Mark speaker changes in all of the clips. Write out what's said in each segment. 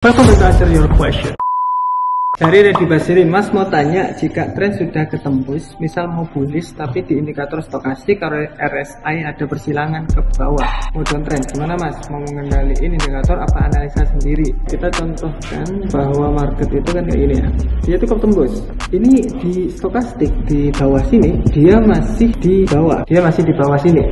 Speaker 1: Welcome to answer your question. Dari Reddy Basiri, Mas mau tanya, jika tren sudah ketembus, misal mau bullish tapi di indikator stokastik kalau RSI ada persilangan ke bawah, mau downtrend, gimana Mas? Mau mengendalikan indikator apa analisa sendiri? Kita contohkan bahwa market itu kan kayak gini ya, dia tuh ketembus. Ini di stokastik di bawah sini, dia masih di bawah sini.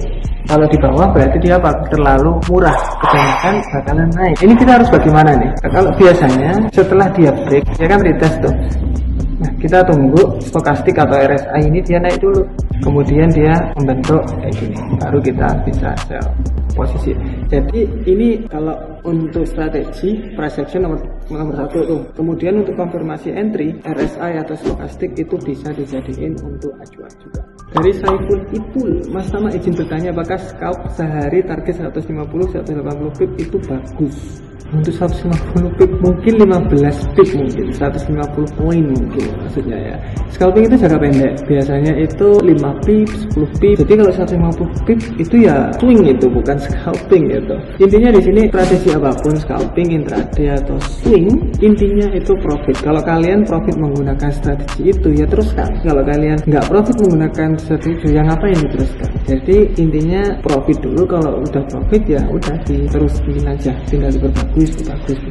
Speaker 1: Kalau di bawah berarti dia terlalu murah, kebanyakan bakalan naik. Ini kita harus bagaimana nih? Kalau biasanya setelah dia break, dia kan retest tuh. Nah, kita tunggu stokastik atau RSI ini dia naik dulu. Kemudian dia membentuk kayak gini, baru kita bisa sell posisi. Jadi ini kalau untuk strategi price action nomor satu tuh. Kemudian untuk konfirmasi entry RSI atau stokastik itu bisa dijadiin untuk acuan juga. Dari Saiful Ipul, Mas Tama izin bertanya, apakah scalp sehari target 150-180 pip itu bagus? Untuk 150 pip mungkin 15 pip mungkin 150 poin mungkin maksudnya ya. Scalping itu jangka pendek, biasanya itu 5 pip, 10 pip. Jadi kalau 150 pip itu ya swing, itu bukan scalping gitu. Intinya di sini strategi apapun, scalping, intraday atau swing, intinya itu profit. Kalau kalian profit menggunakan strategi itu ya teruskan. Kalau kalian nggak profit menggunakan strategi yang ngapain diteruskan. Jadi intinya profit dulu, kalau udah profit ya udah diterusin aja, tinggal diperbagus. Bagus.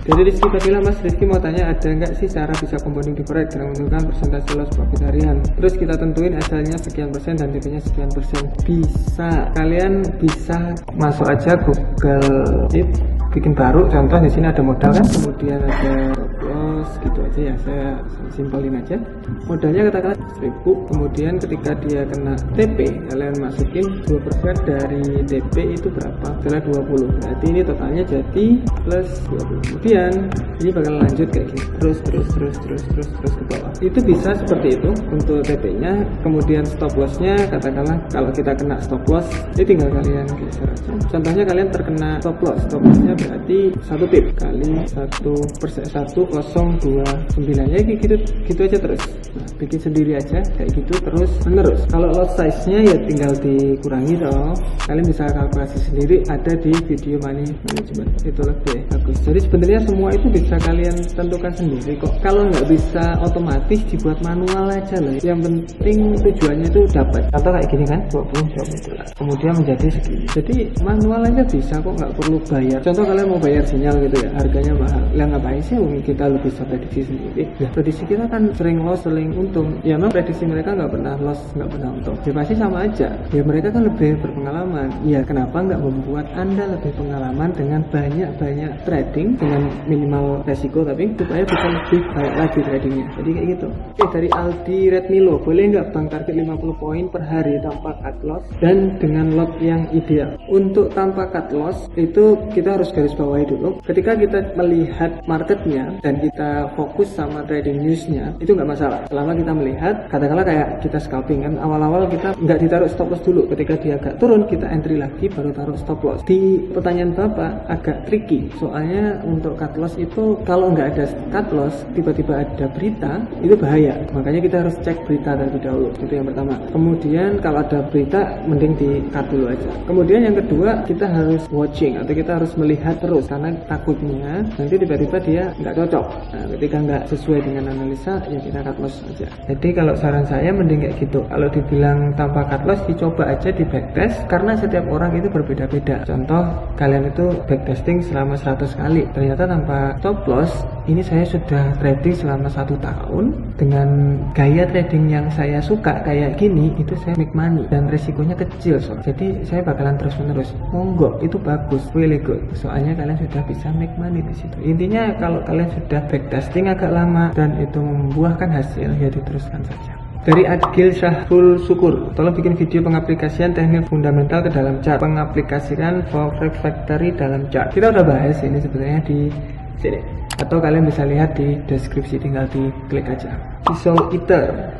Speaker 1: Jadi Rizky Fadila, Mas Rizky mau tanya, ada nggak sih cara bisa compounding di forex dengan menentukan persentase loss profit harian? Terus kita tentuin SL-nya sekian persen dan TP-nya sekian persen. Bisa, kalian bisa masuk aja Google Sheet, bikin baru. Contoh di sini ada modal kan, kemudian ada loss gitu aja ya. Saya simpelin aja. Modalnya katakanlah 1000, kemudian ketika dia kena TP, kalian masukin 2% dari TP itu berapa? Adalah 20. Berarti ini totalnya jadi plus 20. Kemudian ini bakal lanjut kayak gini, terus ke bawah. Itu bisa seperti itu untuk TP-nya. Kemudian stop loss-nya katakanlah kalau kita kena stop loss, ini tinggal kalian geser aja. Contohnya kalian terkena stop loss-nya berarti 1 pip kali 1%, 1,029 ya, gitu aja terus. Nah, bikin sendiri aja kayak gitu terus menerus. Kalau loss size-nya ya tinggal dikurangi dong. Kalian bisa kalkulasi sendiri, ada di video money management, itu lebih bagus. Jadi sebenarnya semua itu bisa kalian tentukan sendiri kok. Kalau nggak bisa otomatis dibuat manual aja loh. Yang penting tujuannya itu dapat. Contoh kayak gini kan, 20 kemudian menjadi segini. Jadi manual aja bisa kok, nggak perlu bayar. Contoh kalian mau bayar sinyal gitu ya, harganya mahal. Lah ngapain sih kita lebih bisa prediksi sendiri. Ya prediksi kita kan sering loss, sering untung. Ya memang prediksi mereka nggak pernah loss, nggak pernah untung. Ya pasti sama aja. Ya mereka kan lebih berpengalaman. Ya kenapa nggak membuat Anda lebih pengalaman dengan banyak trading dengan minimal resiko, tapi supaya bisa lebih baik lagi tradingnya. Jadi kayak gitu. Oke, dari Aldi Redmilo, boleh nggak bang target 50 poin per hari tanpa cut loss dan dengan lot yang ideal? Untuk tanpa cut loss itu kita harus garis bawahi dulu. Ketika kita melihat marketnya dan kita fokus sama trading newsnya, itu nggak masalah. Selama kita melihat, katakanlah kayak kita scalping kan, awal-awal kita nggak ditaruh stop loss dulu. Ketika dia agak turun, kita entry lagi baru taruh stop loss. Di pertanyaan Bapak agak tricky, soalnya untuk cut loss itu kalau nggak ada cut loss, tiba-tiba ada berita, itu bahaya. Makanya kita harus cek berita terlebih dahulu, itu yang pertama. Kemudian kalau ada berita, mending di cut dulu aja. Kemudian yang kedua, kita harus watching atau kita harus melihat terus, karena takutnya nanti tiba-tiba dia nggak cocok. Nah, ketika nggak sesuai dengan analisa, ya kita cut loss aja. Jadi kalau saran saya mending kayak gitu. Kalau dibilang tanpa cut loss, dicoba aja di backtest, karena setiap orang itu berbeda-beda. Contoh kalian itu backtesting selama 100 kali, ternyata tanpa stop loss. Ini saya sudah trading selama 1 tahun dengan gaya trading yang saya suka kayak gini, itu saya make money dan resikonya kecil. Jadi saya bakalan terus menerus. Monggo, itu bagus, really good. Soalnya kalian sudah bisa make money di situ. Intinya kalau kalian sudah backtesting agak lama dan itu membuahkan hasil, ya diteruskan saja. Dari Adgil Syahrul Syukur, tolong bikin video pengaplikasian teknik fundamental ke dalam chart, pengaplikasikan Forex Factory dalam chart. Kita udah bahas ini sebenarnya di sini, atau kalian bisa lihat di deskripsi, tinggal diklik aja. Soul Eater.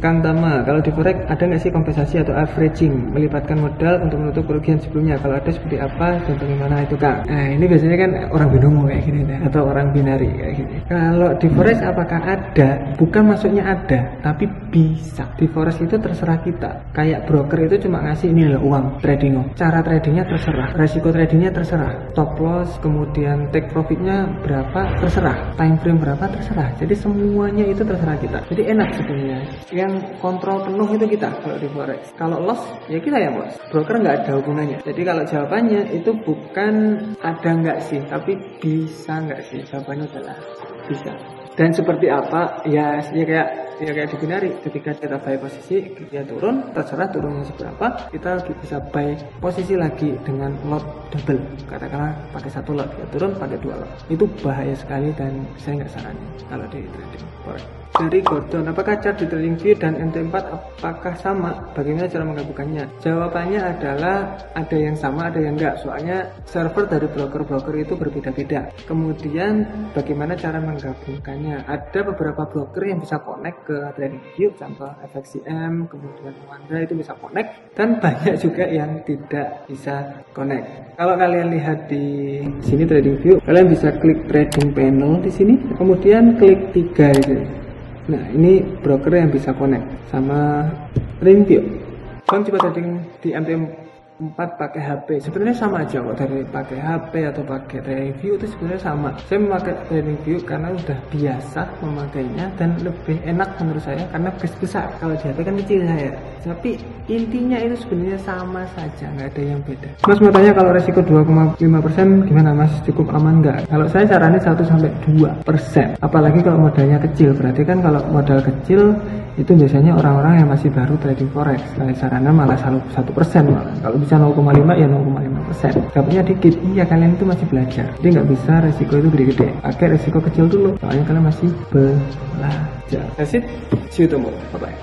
Speaker 1: Kang Tama, kalau di forex ada nggak sih kompensasi atau averaging melibatkan modal untuk menutup kerugian sebelumnya? Kalau ada seperti apa dan bagaimana itu Kang? Nah ini biasanya kan orang binomo kayak gini atau orang binari kayak gini. Kalau di forex apakah ada? Bukan maksudnya ada, tapi bisa. Di forex itu terserah kita. Kayak broker itu cuma ngasih ini loh uang trading. Cara tradingnya terserah, resiko tradingnya terserah, stop loss, kemudian take profitnya berapa terserah, time frame berapa terserah. Jadi semuanya itu terserah kita. Jadi enak sebenarnya. Yang kontrol penuh itu kita kalau di forex. Kalau loss ya kita yang loss. Broker nggak ada hubungannya. Jadi kalau jawabannya itu bukan ada nggak sih, tapi bisa nggak sih. Jawabannya adalah bisa. Dan seperti apa? Ya kayak di binari, ketika kita buy posisi dia turun, terserah turunnya seberapa, kita bisa buy posisi lagi dengan lot double, katakanlah pakai 1 lot, ya turun pakai 2 lot. Itu bahaya sekali dan saya nggak saranin kalau di trading forex. Dari Gordon, apakah chart di TradingView dan MT4 apakah sama? Bagaimana cara menggabungkannya? Jawabannya adalah ada yang sama, ada yang enggak. Soalnya server dari broker-broker itu berbeda-beda. Kemudian bagaimana cara menggabungkannya? Ada beberapa broker yang bisa connect ke TradingView, contoh FXCM, kemudian Wanda itu bisa connect, dan banyak juga yang tidak bisa connect. Kalau kalian lihat di sini TradingView, kalian bisa klik trading panel di sini, kemudian klik 3 itu. Nah ini broker yang bisa connect sama TradingView. Bang coba trading di MT4 pakai HP, sebenarnya sama aja kok. Dari pakai HP atau pakai TradingView itu sebenarnya sama. Saya memakai TradingView karena udah biasa memakainya dan lebih enak menurut saya karena besar. Kalau di HP kan kecil saya. Tapi intinya itu sebenarnya sama saja, nggak ada yang beda. Mas mau tanya kalau resiko 2,5% gimana Mas? Cukup aman nggak? Kalau saya saranin 1-2%. Apalagi kalau modalnya kecil. Berarti kan kalau modal kecil itu biasanya orang-orang yang masih baru trading forex. Saya saranin malah 1% malah. Kalau bisa 0,5 ya 0,5%. Dapatnya dikit, iya kalian itu masih belajar. Jadi nggak bisa resiko itu gede-gede. Pakai resiko kecil dulu. Soalnya kalian masih belajar. That's it. See you tomorrow. Bye bye.